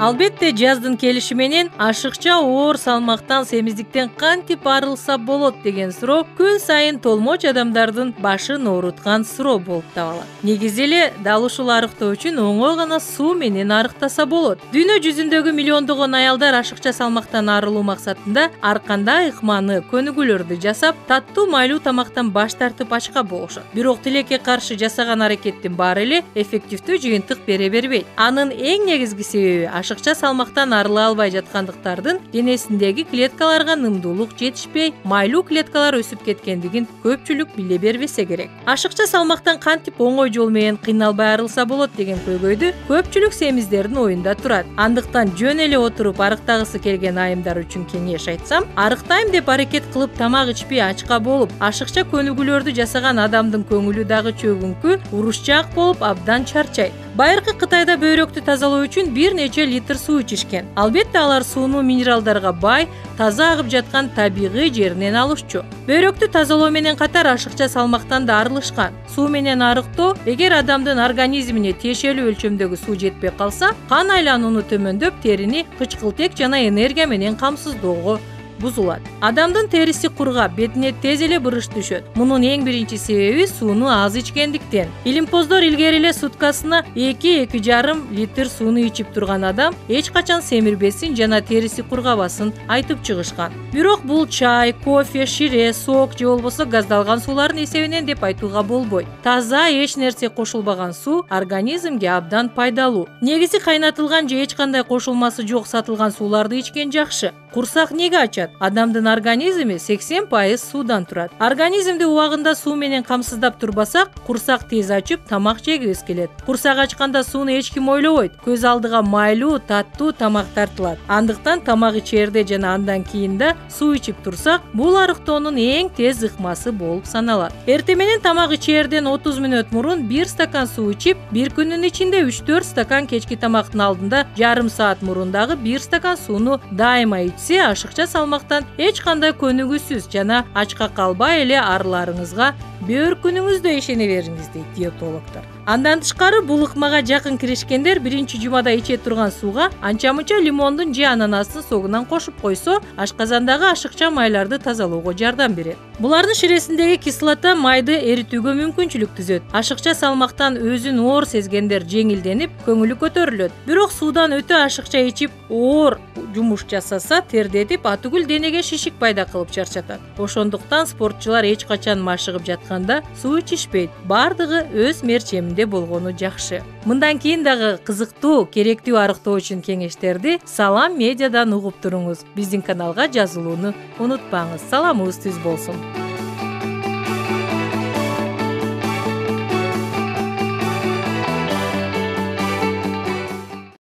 Албетте жаздын келиши менен ашыкча оор салмактан, семиздиктен кантип арылса болот деген суроо күн сайын толмоч адамдардын башын ооруткан суроо болуп табылат. Негизи эле дал ушул арыктоо үчүн оңой гана суу менен арыктаса болот. Дүйнө жүзүндөгү миллиондогон аялдар ашыкча салмактан арылуу максатында ар кандай ыкманы, көнүгүүлөрдү жасап, таттуу майлуу тамактан баш тартып ачка болушат. Бирок тилекке каршы жасаган аракеттин баары эле эффективдүү жыйынтык бере бербейт. Анын эң негизги себеби ашыкча салмактан арыла албай жаткандыктардын денесиндеги клеткаларга нымдуулук жетишпей, майлуу клеткалар өсүп кеткендигин көпчүлүк биле бербесе керек. Ашыкча салмактан кантип оңой жол менен кыйналбай арылса болот деген көйгөйдү көпчүлүк семиздердин оюнда турат. Андыктан жөн эле отуруп арыктагысы келген айымдар үчүн кеңеш айтсам, арыктайм деп аракет кылып тамак ичпей ачка болуп, ашыкча көнүгүүлөрдү жасаган адамдын көңүлү дагы чөгүнкү, урушчаак болуп абдан чарчайт. Байыркы Кытайда бөйрөктү тазалоо үчүн бир нече литр суу ичишкен. Албетте алар сууну минералдарга бай, таза агып жаткан табигый жеринен алышчу. Бөйрөктү тазалоо менен катар ашыкча салмактан да арылышкан. Суу менен арыктоо эгер адамдын организмине тиешелүү өлчөмдөгү суу жетпей калса, кан айланууну төмөндөп, терини кычкылтек жана энергия менен камсыздоого бузулат. Адамдын териси кургап, бетине тез эле бырыш түшөт. Мунун эң биринчи себеби сууну аз ичкендиктен. Илимпоздор илгери эле суткасына 2-2,5 литр сууну ичип турган адам эч качан семирбесин жана териси кургабасын айтып чыгышкан. Бирок бул чай, кофе, шире, сок же болбосо газдалган суулардын эсебинен деп айтууга болбойт. Таза эч нерсе кошулбаган суу организмге абдан пайдалуу. Негизи кайнатылган же эч кандай кошулмасы жок сатылган сууларды ичкен жакшы. Курсак неге ачат? Адамдын организми 80% суудан турат. Организмди убагында суу менен камсыздап турбасак, курсак тез ачып, тамак жегибиз келет. Курсак ачканда сууну эч ким ойлобойт. Көз алдыга майлуу, таттуу тамак тартылат. Андыктан тамак ичерде жана андан кийин да суу ичип турсак, бул арыктоонун эң тез ыкмасы болуп саналат. Эртең менен тамак ичерден 30 мүнөт мурун 1 стакан суу ичип, бир күнүн ичинде 3-4 стакан, кечки тамактын алдында жарым саат мурун дагы 1 стакан сууну дайыма ичсе, ашыкча салмактан эч кандай көнүгүүсүз жана ачка калбай эле арыларыңызга бөөркүнүңүздө ишене бериңиз дейт диетологдор. Андан тышкары бул ыкмага жакын киришкендер биринчи жумада иче турган сууга анча-мунча лимондун же ананастын согунан кошуп койсо, ашказандагы ашыкча майларды тазалоого жардам берет. Булардын ширесиндеги кислота майды эритүүгө мүмкүнчүлүк түзөт. Ашыкча салмактан өзүн оор сезгендер жеңилденип, көңүлү көтөрүлөт. Бирок суудан өтө ашыкча ичип, оор жумуш жасаса, тердетип, атүгүл денеге шишик пайда кылып чарчатат. Ошондуктан спортчулар эч качан машыгып жатканда суу ичишпейт. Бардыгы өз мерчеминде болгону жакшы. Мындан кийин дагы кызыктуу, керектүү арыктоо үчүн кеңештерди Салам медиадан угуп туруңуз. Биздин каналга жазылууну унутпаңыз. Саламыбыз түз болсун.